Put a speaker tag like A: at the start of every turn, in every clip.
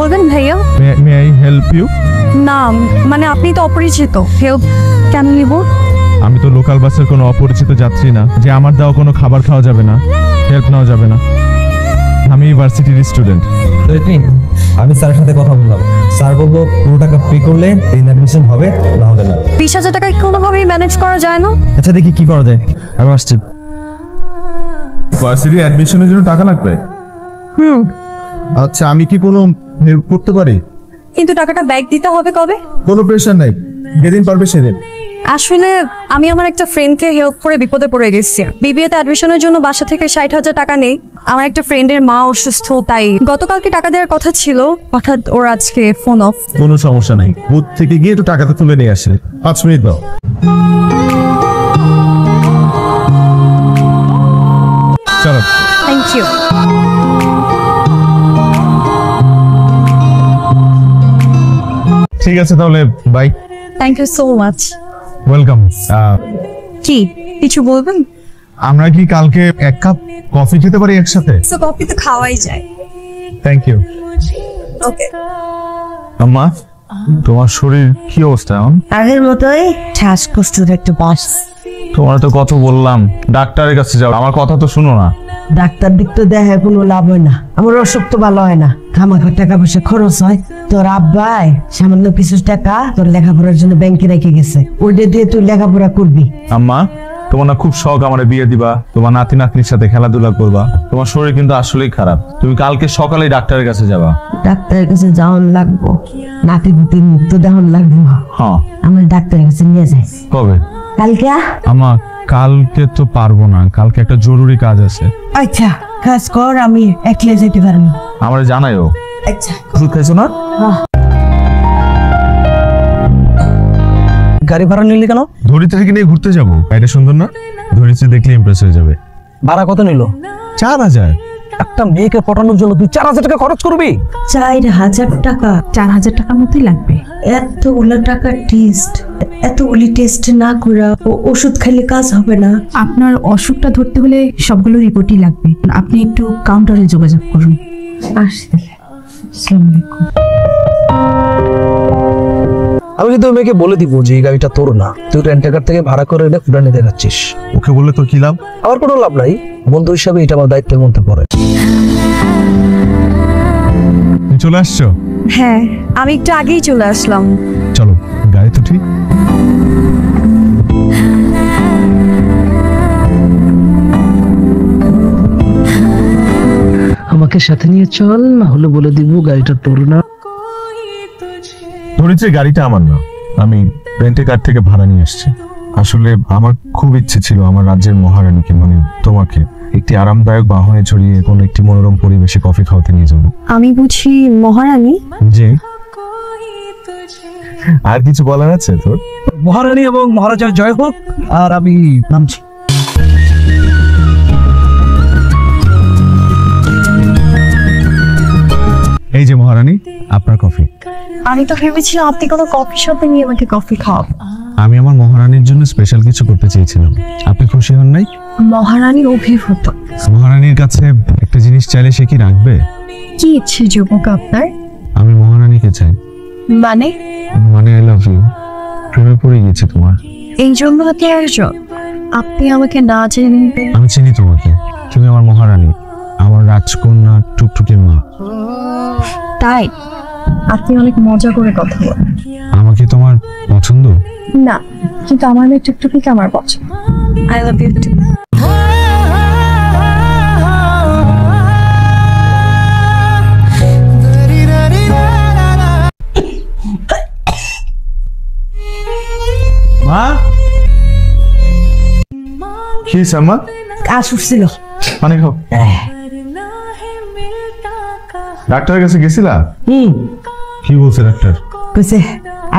A: বলবেন ভাইয়া।
B: May I help you?
A: না মানে আপনি তো অপরিচিত, হেল্প কেন নিব?
B: আমি তো লোকাল বাসের কোনো অপরিচিত যাত্রী না যে আমার দেওয়া কোনো খাবার খাওয়া যাবে না, হেল্প নেওয়া যাবে না। আমি ইউনিভার্সিটির স্টুডেন্ট।
C: আমি স্যারের সাথে কথা বললাম, স্যার বলবো পুরো টাকা পে করলে অ্যাডমিশন হবে, না হলে না।
A: 20,000 টাকা কোনোভাবেই ম্যানেজ করা যায় না?
C: আচ্ছা দেখি কি করা যায়, আমি আসছি।
B: ভার্সিটি অ্যাডমিশনের জন্য টাকা লাগবে? আচ্ছা আমি কি কোনো হেল্প করতে পারি?
A: কিন্তু টাকাটা ব্যাক দিতে হবে কবে?
B: কোনো প্রেশার নাই, যেদিন পারবে সেদিন।
A: আসলে আমি আমার একটা ফ্রেন্ডকে হেল্প করে বিপদে পড়ে গেছি। বিবিএতে অ্যাডমিশনের জন্য বাসা থেকে 60,000 টাকা নেই। আমার একটা ফ্রেন্ডের মা অসুস্থ, তাই গতকালকে টাকা দেওয়ার কথা ছিল, হঠাৎ ওর আজকে ফোন অফ।
B: কোনো সমস্যা নাই, বুথ থেকে গিয়ে একটু টাকাটা তুলে নিয়ে আসে। 5 মিনিট দাও। চলো।
A: Thank you.
B: ঠিক আছে তাহলে, bye.
A: Thank you so much.
B: Welcome.
A: কি কিছু বলবেন?
B: আমরা কি কালকে 1 কাপ কফি খেতে পারি একসাথে?
A: সো কফি তো খাওয়াই যায়।
B: Thank you.
A: ওকে।
B: আম্মা, তোমার শরীর কি অবস্থা এখন?
D: আগের মতোই শ্বাসকষ্টের একটু বাস।
B: তোমার তো কত বললাম ডাক্তারের কাছে যাও, আমার কথা তো শুনো না।
D: ডাক্তার দিক তো দেখে কোনো লাভ হয় না, আমার অসুখ তো ভালো হয় না, খামাখা টাকা পয়সা খরচ হয়। তোর আব্বাই সামান্য কিছু টাকা তোর লেখাপড়ার জন্য ব্যাংকে রেখে গেছে, ওইটা দিয়ে তুই লেখাপড়া করবি।
B: আম্মা, তোমার না খুব শখ আমার বিয়ে দিবা, তোমার নাতি নাতনির সাথে খেলাধুলা করবা, তোমার শরীর কিন্তু আসলেই খারাপ, তুমি কালকে সকালেই ডাক্তারের কাছে যাবা।
D: ডাক্তারের কাছে যাওয়ান লাগবো, নাতি পুতির মুখ তো দেখান লাগবো।
B: হ্যাঁ।
D: আমার ডাক্তারের কাছে নিয়ে যাই।
B: কবে?
D: কালকে।
B: আমা কালকে তো পারবো না, কালকে একটা জরুরি কাজ আছে।
D: আচ্ছা কাজ কর, আমি একলা যেতে পারবো।
B: আমারে জানাইও।
D: আচ্ছা।
B: ওষুধ খাইছো না?
C: গাড়ি ভাড়া নিলি কেন?
B: ধরিত্রী থেকে নিয়ে ঘুরতে যাবো, এটা সুন্দর না? ধরিত্রী দেখলে ইমপ্রেস হয়ে যাবে।
C: ভাড়া কত নিল?
B: 4,000।
C: একটা মেয়েকে পটানোর জন্য তুই 4,000 টাকা খরচ করবি?
D: 4,000 টাকা?
E: 4,000 টাকার মতোই লাগবে।
D: এতগুলো টাকা টেস্ট, এতগুলি টেস্ট না করে ওষুধ খেলে কাজ হবে না।
E: আপনার অসুখটা ধরতে হলে সবগুলো রিপোর্টই লাগবে। আপনি একটু কাউন্টারে যোগাযোগ করুন।
D: আসলে আসসালামু আলাইকুম।
C: আমি কিন্তু মেয়েকে বলে দিব যে এই গাড়িটা তোর না, তুই রেন্টাকার থেকে ভাড়া করে এনে পুরা নিতে যাচ্ছিস।
B: ওকে বললে তো কি লাভ?
C: আমার কোনো লাভ নাই, বন্ধু হিসাবে এটা আমার দায়িত্বের মধ্যে পড়ে।
B: তুমি চলে আসছো?
A: হ্যাঁ আমি একটু আগেই চলে আসলাম।
B: চলো গাড়ি তো ঠিক।
C: আমাকে সাথে নিয়ে চল, না হলে বলে দিব গাড়িটা তোর না।
B: ধরিত্রী গাড়িটা আমার না, আমি রেন্টে কার থেকে ভাড়া নিয়ে আসছি। আসলে আমার খুব ইচ্ছে ছিল আমার রাজ্যের মহারানীকে, মানে তোমাকে, একটি আরামদায়ক বাহনে চড়িয়ে কোন একটি মনোরম পরিবেশে কফি খাওয়াতে নিয়ে যাবো।
A: আমি বুঝি মহারানী?
B: যে আর কিছু বলার আছে তোর?
C: মহারানী এবং মহারাজার জয় হোক। আর আমি নামছি।
B: এই যে মহারানী, আপনার কফি।
A: আমি তো ভেবেছিলাম আপনি কোনো কফি শপে নিয়ে আমাকে কফি খাওয়াবেন।
B: আমি আমার মহারানীর জন্য স্পেশাল কিছু করতে চেয়েছিলাম, আপনি খুশি হন নাই?
A: মহারানী অভিভূত।
B: মহারানীর কাছে একটা জিনিস চাইলে সে কি রাখবে?
A: কি ইচ্ছে যুবক আপনার?
B: আমি মহারানীকে চাই।
A: মানে?
B: মানে আই লাভ ইউ, প্রেমে পড়ে গেছি তোমার।
A: এই জন্য আপনি একজন, আপনি আমাকে না জেনে।
B: আমি চিনি তোমাকে, তুমি আমার মহারানী, আমার রাজকন্যা, টুকটুকির মা।
A: তাই আপনি অনেক মজা করে কথা বলেন।
B: আমাকে তোমার পছন্দ
A: না, কিন্তু আমার মেয়ে টুকটুকিকে আমার পছন্দ। I love you too.
B: মা কি সামা?
D: কাজ উঠছিল।
B: পানি খাও। ডাক্তারের কাছে গেছিলা? কি বলছে ডাক্তার?
D: কইছে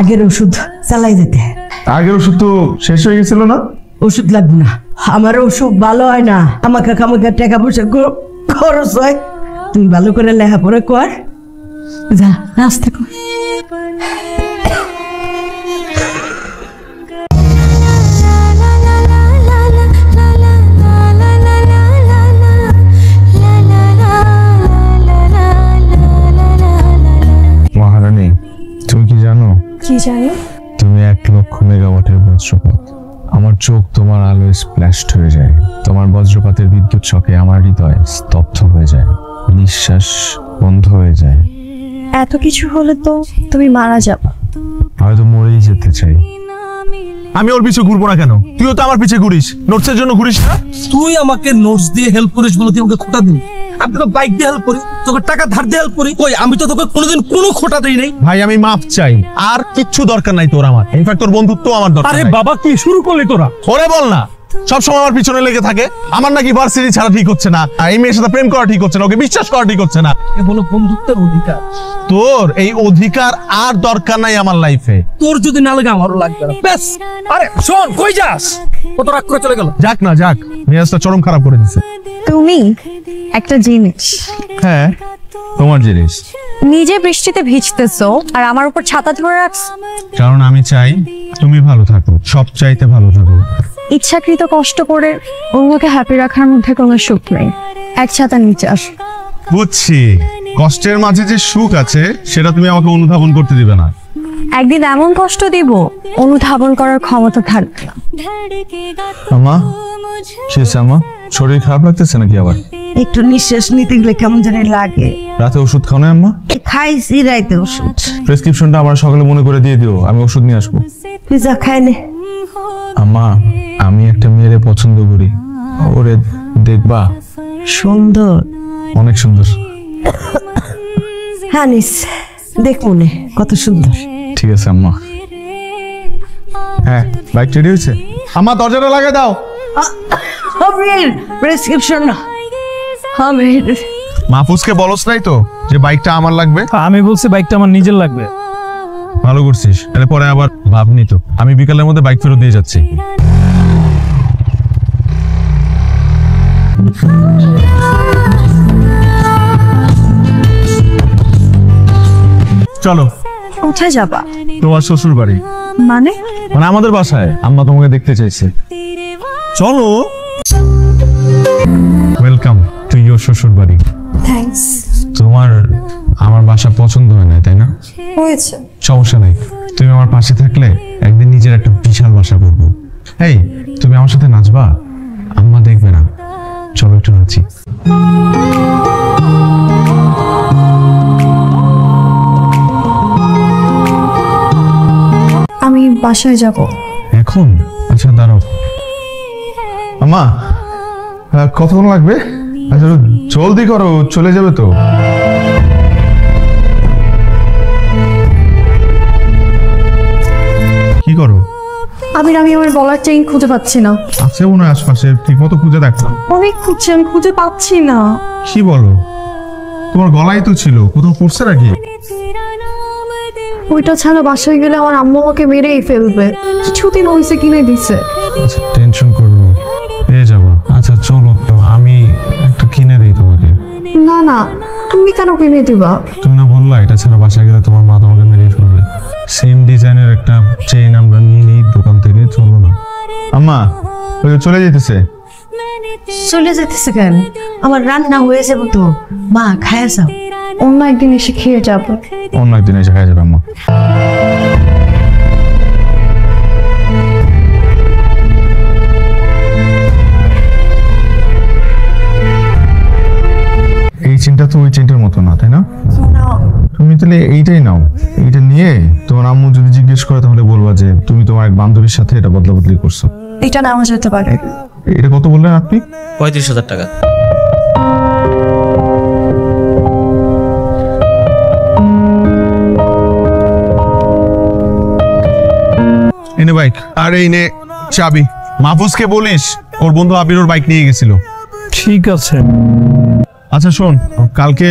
D: আগের ওষুধ চালাই যেতে।
B: আগের ওষুধ তো শেষ হয়ে গেছিল না?
D: ওষুধ লাগবে না, আমার ওষুধ ভালো হয় না, আমাকে খামাকে টাকা পয়সা খরচ হয়। তুই ভালো করে লেখাপড়া কর, যা নাস্তা কর।
A: কি জানি?
B: তুমি 1,00,000 মেগাওয়াটের বজ্রপাত। আমার চোখ তোমার আলোয় স্প্ল্যাশড হয়ে যায়। তোমার বজ্রপাতের বিদ্যুৎ শকে আমার হৃদয় স্তব্ধ হয়ে যায়, নিঃশ্বাস বন্ধ হয়ে যায়।
A: এত কিছু হলে তো তুমি মারা যাবা।
B: হয়তো মরেই যেতে চাই। আমি ওর পিছে ঘুরবো না কেন? তুইও তো আমার পিছে ঘুরিস, নোটসের জন্য ঘুরিস না?
C: তুই আমাকে নোটস দিয়ে হেল্প করিস বলে তুই আমাকে খোটা দিন। আমি তোকে বাইক দিয়ে হেল্প করি, তোকে টাকা ধার দিয়ে হেল্প করি। কই আমি তো তোকে কোনোদিন কোনো খোটা দেই নাই।
B: ভাই আমি মাপ চাই, আর কিচ্ছু দরকার নাই তোর আমার। ইনফ্যাক্ট তোর বন্ধুত্ব আমার দরকার
C: আরে
B: নাই।
C: বাবা কি শুরু করলি তোরা?
B: ওরে বল না, সব সময় আমার পিছনে লেগে থাকে। আমার নাকি ভার্সিটি ছাড়া ঠিক হচ্ছে না, আর এই মেয়ের সাথে প্রেম করা ঠিক হচ্ছে না, ওকে বিশ্বাস করা ঠিক হচ্ছে না।
C: এ বলো বন্ধুত্বের অধিকার।
B: তোর এই অধিকার আর দরকার নাই আমার লাইফে।
C: তোর যদি না লাগে আমারও লাগবে না। ব্যাস। আরে শোন, কই যাস? কত রাগ করে চলে গেল।
B: যাক না যাক, মেজাজটা চরম খারাপ করে দিছে।
A: তুমি একটা জিনিস।
B: হ্যাঁ, তোমার জিনিস।
A: নিজে বৃষ্টিতে ভিজতেছো আর আমার উপর ছাতা ধরে রাখছো।
B: কারণ আমি চাই তুমি ভালো থাকো, সব চাইতে ভালো থাকো।
A: ইচ্ছাকৃত কষ্ট করে অন্যকে হ্যাপি রাখার মধ্যে কোনো সুখ নেই। এক ছাতার নিচে আস।
B: বুঝছি, কষ্টের মাঝে যে সুখ আছে সেটা তুমি আমাকে অনুধাবন করতে দিবে না।
A: একদিন এমন কষ্ট দিব অনুধাবন করার ক্ষমতা থাকবে না।
B: আমা, শেষ আমা, শরীর খারাপ লাগতেছে নাকি আবার?
D: একটু নিঃশ্বাস নিতে গেলে কেমন জানি লাগে।
B: রাতে ওষুধ খাও না আম্মা?
D: খাইছি রাইতে ওষুধ।
B: প্রেসক্রিপশনটা আমার সকালে মনে করে দিয়ে দিও, আমি ওষুধ নিয়ে আসবো।
D: তুই যা খাই নে।
B: আম্মা, আমি একটা মেয়েরে পছন্দ করি, ওরে দেখবা?
D: সুন্দর।
B: অনেক সুন্দর।
D: হানিস, দেখ মনে কত সুন্দর।
B: ঠিক আছে আম্মা। হ্যাঁ, বাইক রেডি হয়েছে? আম্মা দরজাটা লাগিয়ে দাও।
D: আমির প্রেসক্রিপশন না। আমির
B: মাহফুজকে বলস নাই তো যে বাইকটা আমার লাগবে?
C: আমি বলছি বাইকটা আমার নিজের লাগবে।
B: ভালো করছিস, তাহলে পরে আবার ভাবনি তো। আমি বিকালের মধ্যে বাইক ফেরত দিয়ে যাচ্ছি। চলো।
A: কোথায় যাবা?
B: তোমার শ্বশুর বাড়ি,
A: মানে?
B: মানে আমাদের বাসায়। আম্মা তোমাকে দেখতে চাইছে। চলো। ওয়েলকাম টু ইয়োর শ্বশুর বাড়ি।
A: থ্যাঙ্কস।
B: তোমার আমার বাসা পছন্দ হয় না, তাই না?
A: হয়েছে।
B: সমস্যা নাই, তুমি আমার পাশে থাকলে একদিন নিজের একটা বিশাল বাসা করবো। এই, তুমি আমার সাথে নাচবা? আম্মা দেখবে না, চলো একটু নাচি।
A: আমি বাসায় যাব।
B: এখন? আচ্ছা দাঁড়াও। আম্মা, কতক্ষণ লাগবে? আচ্ছা জলদি করো, চলে যাবে তো। কি করো?
A: আমি আমার গলার চেইন খুঁজে পাচ্ছি না।
B: আছে মনে হয় আশপাশে, ঠিক মতো খুঁজে দেখো।
A: অনেক খুঁজছি, আমি খুঁজে পাচ্ছি না।
B: কি বলো? তোমার গলায় তো ছিল, কোথাও পড়ছে নাকি?
A: ওইটা ছাড়া বাসায় গেলে আমার আম্মু আমাকে মেরেই ফেলবে। কিছুদিন হয়েছে কিনে দিছে।
B: আচ্ছা টেনশন করবো, পেয়ে যাবো। আচ্ছা চলো, আমি একটু কিনে দিই তোমাকে।
A: না না, তুমি কেন কিনে দিবা?
B: তুমি না বললা এটা ছাড়া বাসায় গেলে তোমার মা তোমাকে মেরে ফেলবে? সেম ডিজাইনের একটা চেইন আমরা নিয়ে নিই দোকান থেকে, চলো না? আম্মা, ওই যে চলে যেতেছে।
D: চলে যেতেছে কেন? আমার রান্না হয়ে যাবো তো, মা খায় যাও।
A: অন্য একদিন এসে খেয়ে যাবো।
B: অন্য একদিন এসে খাওয়া যাবে আম্মা। এই চেনটা তো ওই চেনটার মতো না, তাই না? তুমি তাহলে এইটাই নাও। এইটা নিয়ে তোমার আম্মু যদি জিজ্ঞেস করে তাহলে বলবা যে তুমি তোমার এক বান্ধবীর সাথে এটা বদলা বদলি করছো।
A: এটা নেওয়া যেতে পারে।
B: এটা কত বললেন আপনি?
C: 35,000 টাকা।
B: এনে বাইক, আর এই নে চাবি। মাহফুজকে বলিস ওর বন্ধু আবির ওর বাইক নিয়ে গেছিল।
C: ঠিক আছে।
B: আচ্ছা শোন, কালকে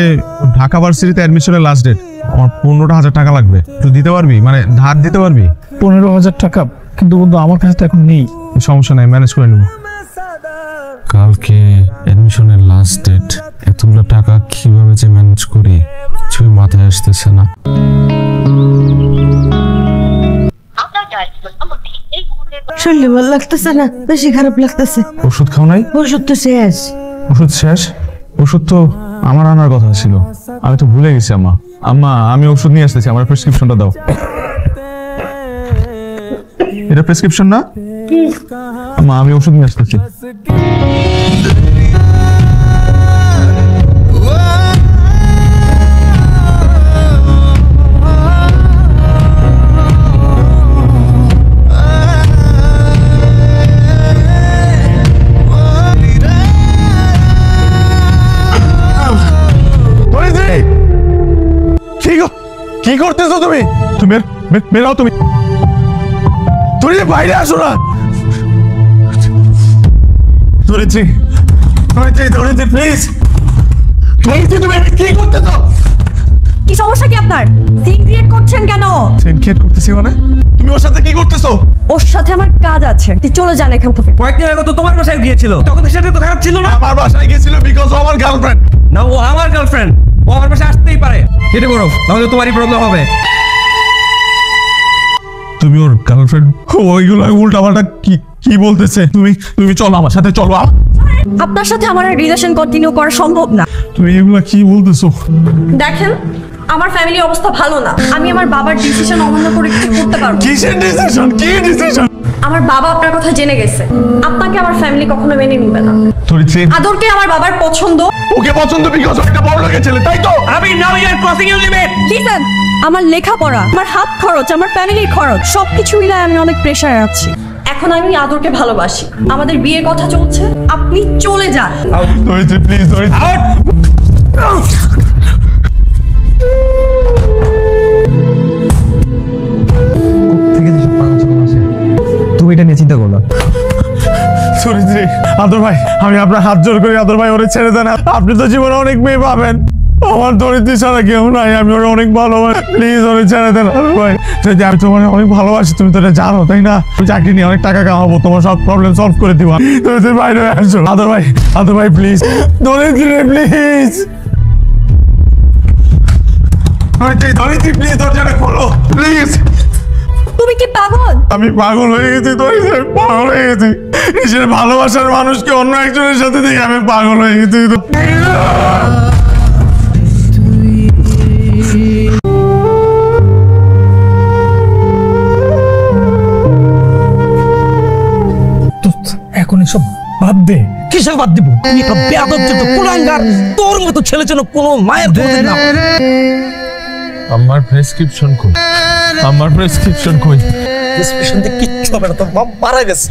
B: ঢাকা ভার্সিটিতে অ্যাডমিশনের লাস্ট ডেট। আমার 15,000 টাকা লাগবে, তুই দিতে পারবি? মানে ধার দিতে পারবি?
C: 15,000 টাকা? কিন্তু বন্ধু আমার কাছে তো এখন নেই।
B: সমস্যা নাই, ম্যানেজ করে নেব। কালকে অ্যাডমিশনের লাস্ট ডেট, এতগুলো টাকা কিভাবে যে ম্যানেজ করি কিছুই মাথায় আসতেছে না।
D: শরীরে ভালো লাগতেছে না, বেশি খারাপ লাগতেছে।
B: ওষুধ খাও নাই?
D: ওষুধ তো শেষ।
B: ওষুধ শেষ? ওষুধ তো আমার আনার কথা ছিল, আমি তো ভুলে গেছি। আম্মা, আম্মা আমি ওষুধ নিয়ে আসতেছি, আমার প্রেসক্রিপশনটা দাও। এটা প্রেসক্রিপশন না? মা আমি ওষুধ নিয়ে আসতেছি। কি করতেছো তুমি? তুমি বেরাও, তুমি বাইরে আসো না। ধরেছি প্লিজ। তুমি কি করতেছো?
A: কি সমস্যা কি আপনার? সিন ক্রিয়েট করছেন কেন?
B: সিন ক্রিয়েট করতেছি মানে? তুমি ওর সাথে কি করতেছো?
A: ওর সাথে আমার কাজ আছে, তুই চলে যান এখান থেকে।
C: কয়েকদিন আগে তো তোমার বাসায় গিয়েছিল, তখন তো সেটা তো খারাপ ছিল না।
B: আমার বাসায় গিয়েছিল বিকজ ও আমার গার্লফ্রেন্ড।
C: না, ও আমার গার্লফ্রেন্ড, ও আমার বাসায় আসতেই পারে। কেটে পড়ো, তাহলে তোমারই প্রবলেম হবে।
B: তুমি ওর গার্লফ্রেন্ড? ওইগুলো উল্টাপাল্টা কি বলতেছে? তুমি চলো আমার সাথে, চলো।
A: আপনার সাথে আমার রিলেশন কন্টিনিউ করা সম্ভব না।
B: তুমি এগুলা কি বলতেছো?
A: দেখেন, আমার ফ্যামিলির অবস্থা ভালো না। আমি আমার বাবার ডিসিশন অমান্য করে কিছু করতে পারবো?
B: কিসের ডিসিশন? কি ডিসিশন?
A: আমার বাবা আপনার কথা জেনে গেছে। আপনাকে আমার ফ্যামিলি কখনো মেনে নিবে না।
B: ধরেছি
A: আদরকে আমার বাবার পছন্দ।
B: ওকে পছন্দ বিকজ একটা বড় লোকের ছেলে, তাই তো?
C: আমি now you are crossing your limit.
A: Listen, আমার লেখাপড়া, আমার হাত খরচ, আমার ফ্যামিলির খরচ সবকিছু মিলায় আমি অনেক প্রেসারে আছি। এখন আমি আদরকে ভালোবাসি, আমাদের বিয়ের কথা চলছে। আপনি চলে যান।
B: ধরেছি প্লিজ, ধরেছি।
F: তুমি এটা নিয়ে চিন্তা করো না।
B: ধরেছি আদর ভাই, আমি আপনার হাত জোর করি আদর ভাই, ওরে ছেড়ে দেন। আপনি তো জীবনে অনেক মেয়ে পাবেন, আমার ধরিত্রী ছাড়া কেউ নাই। আমি ওরা অনেক ভালোবাসি, প্লিজ ওরে ছেড়ে দেন আদর ভাই। যদি আমি তোমার অনেক ভালোবাসি, তুমি তো এটা জানো তাই না? আমি চাকরি নিয়ে অনেক টাকা কামাবো, তোমার সব প্রবলেম সলভ করে দিব। ধরিত্রী বাইরে আসো আদর ভাই প্লিজ, ধরিত্রী প্লিজ। ধরিত্রী প্লিজ, দরজাটা খোলো প্লিজ।
A: তুমি কি পাগল?
B: আমি পাগল হয়ে গেছি, পাগল হয়ে গেছি। নিজের ভালোবাসার মানুষকে অন্য একজনের সাথে দেখে আমি পাগল হয়ে গেছি।
C: এখন এসব বাদ দে। কিসের বাদ দিব? তুই একটা বেয়াদব ছোট কুলাঙ্গার। তোর মতো ছেলে যেন কোনো মায়ের কোলে না।
B: আমার প্রেসক্রিপশন কই?
C: ডিসক্রিপশন দিয়ে কিচ্ছু হবে না, তোর মা মারা গেছে।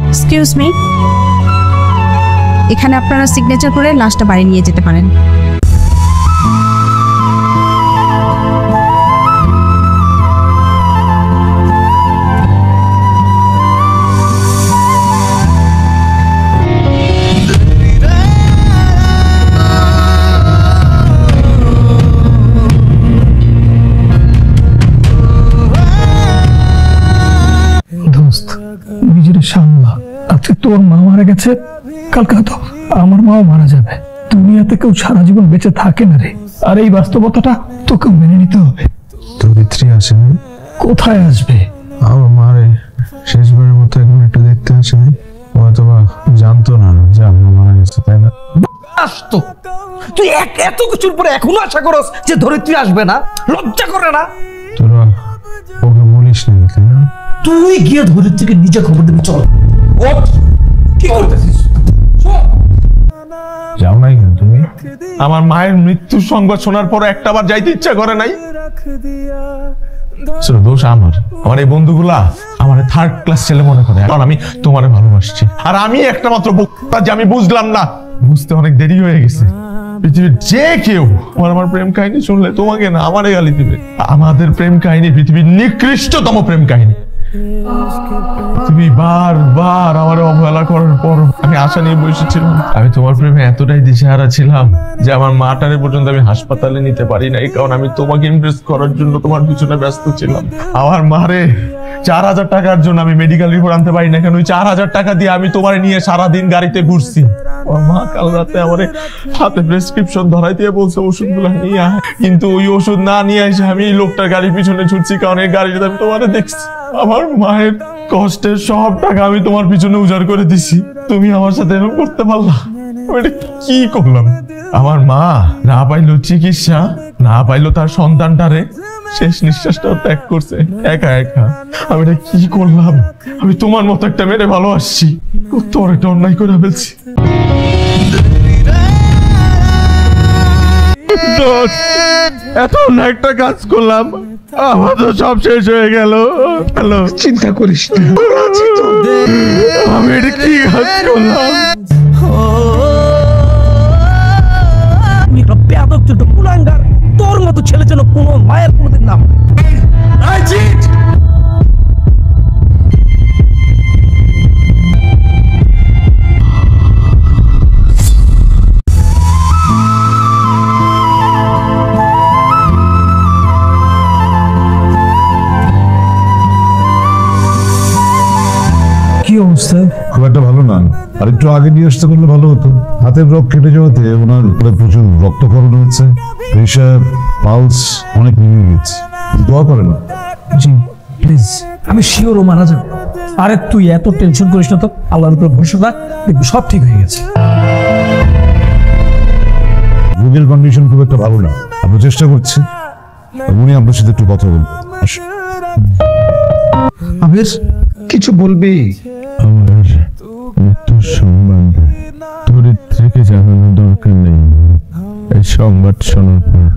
E: এক্সকিউজ মি, এখানে আপনারা সিগনেচার করে লাশটা বাড়ি নিয়ে যেতে পারেন।
G: নিজের সামলা। আজকে তোর মা মারা গেছে, কালকে তো আমার মাও মারা যাবে। দুনিয়াতে কেউ সারা জীবন বেঁচে থাকে না রে, আর এই বাস্তবতাটা তোকেও মেনে নিতে হবে।
B: ধরিত্রী আসেনি?
G: কোথায় আসবে?
B: আমার মারে শেষবারের মতো একবার একটু দেখতে আসেনি। হয়তো বা জানতো না যে আমার মারা গেছে, তাই না?
C: আসতো। তুই এত কিছুর পরে এখনো আশা করস যে ধরিত্রী আসবে না? লজ্জা করে না?
B: তোরা ওকে বলিস না, তাই না?
C: তুই গিয়ে ধরিত্রীকে নিজে খবর দিবি। চল। কি করতেছিস?
B: যাও নাই কেন তুমি? আমার মায়ের মৃত্যুর সংবাদ শোনার পর একটাবার যাইতে ইচ্ছা করে নাই? দোষ আমার এই বন্ধুগুলা আমার থার্ড ক্লাস ছেলে মনে করে, কারণ আমি তোমারে ভালোবাসছি। আর আমি একটা মাত্র বোকা যে আমি বুঝলাম না। বুঝতে অনেক দেরি হয়ে গেছে। পৃথিবীর যে কেউ আমার প্রেম কাহিনী শুনলে তোমাকে না আমারে গালি দিবে। আমাদের প্রেম কাহিনী পৃথিবীর নিকৃষ্টতম প্রেম কাহিনী। তুমি বারবার আমার অবহেলা করার পর আমি আশা নিয়ে বসেছিলাম। আমি তোমার প্রেমে এতটাই দিশেহারা ছিলাম যে আমার মাটারে পর্যন্ত আমি হাসপাতালে নিতে পারি নাই, কারণ আমি তোমাকে ইমপ্রেস করার জন্য তোমার পিছনে ব্যস্ত ছিলাম। আমার মারে 4000 টাকার জন্য আমি মেডিকেল রিপোর্ট আনতে পারি না কেন? ওই 4000 টাকা দিয়ে আমি তোমার নিয়ে সারাদিন গাড়িতে ঘুরছি। আমার মা কাল রাতে আমার হাতে প্রেসক্রিপশন ধরাই দিয়ে বলছে ওষুধগুলো নিয়ে আয়, কিন্তু ওই ওষুধ না নিয়ে এসে আমি এই লোকটার গাড়ির পিছনে ছুটছি, কারণ এই গাড়িতে আমি তোমারে দেখছি। আমার মায়ের কষ্টের সব টাকা আমি তোমার পিছনে উজাড় করে দিছি, তুমি আমার সাথে এরকম করতে পারলা? আমি এটা কি করলাম? আমার মা না পাইলো চিকিৎসা, না পাইলো তার সন্তানটারে, শেষ নিঃশ্বাসটাও ত্যাগ করছে একা একা। আমি এটা কি করলাম? আমি তোমার মতো একটা মেয়েরে ভালোবাসছি, তোমার একটা অন্যায় করে ফেলছি। এত অন্যায় একটা কাজ করলাম, আমার তো সব শেষ হয়ে গেল। হ্যালো,
G: চিন্তা করিস না,
B: আমি এটা কি কাজ করলাম?
C: তুমি একটা বেয়াদব ছোট কুলাঙ্গার, তোর মতো ছেলে যেন কোনো মায়ের কোনোদিন না হয়।
G: কি অবস্থা?
H: খুব একটা ভালো না, আর একটু আগে নিয়ে আসতে পারলে ভালো হতো। হাতের রক কেটে যাওয়াতে ওনার প্রচুর রক্তক্ষরণ হয়েছে, প্রেশার পালস অনেক নেমে গেছে। দোয়া করে না।
G: জি প্লিজ, আমি শিওর ও মারা যাবে। আরে তুই এত টেনশন করিস না তো, আল্লাহর উপর ভরসা রাখ, দেখবি সব ঠিক হয়ে গেছে।
H: রোগীর কন্ডিশন খুব একটা ভালো না, আমরা চেষ্টা করছি। উনি আপনার সাথে একটু কথা বলবেন।
G: আবির, কিছু বলবি?
B: আমার মৃত্যুর সংবাদ ধরিত্রীকে জানানোর দরকার নেই। এই সংবাদ শোনার পর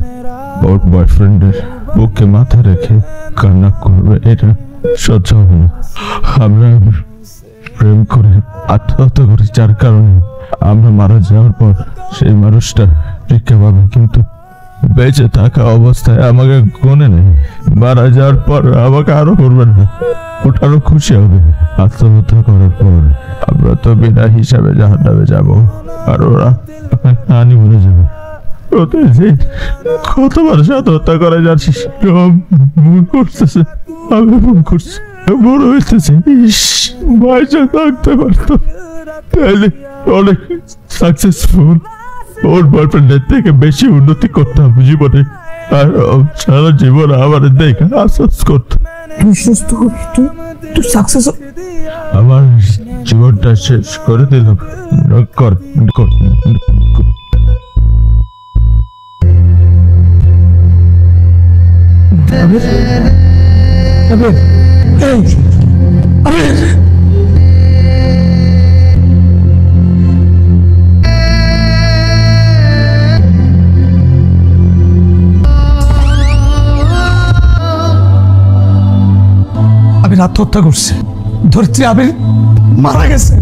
B: ওর বয়ফ্রেন্ডের বুকে মাথা রেখে কান্না করবে, এটা সহ্য হবে না। আমরা প্রেম করে আত্মহত্যা করি, যার কারণে আমরা মারা যাওয়ার পর সেই মানুষটা ভিক্ষা পাবে, কিন্তু বেঁচে থাকা অবস্থায় আমাকে গনে নেই। মারা যাওয়ার পর আমাকে আরো করবে না, ওটারও খুশি হবে। আত্মহত্যা করার পর আমরা তো বিনা হিসাবে জাহান্নামে যাব, আর ওরা হানি মরে যাবে। প্রতিদিন কতবার আত্মহত্যা করে যাচ্ছিস, সব ভুল করতেছে, আমি ভুল করছি, বড় হইতেছে। ইস, ভাইসা থাকতে পারতো, তাহলে অনেক সাকসেসফুল, ওর বয়ফ্রেন্ডের থেকে বেশি উন্নতি করতাম জীবনে, আর সারা জীবন আমার দেখে আফসোস করতো।
G: তুই সুস্থ হবি, তুই সাকসেস।
B: আমার জীবনটা শেষ করে দিল। কর কর
G: আবির, আবির, এই, আবির। আবির আত্মহত্যা করছে, ধরছি আবির মারা গেছে।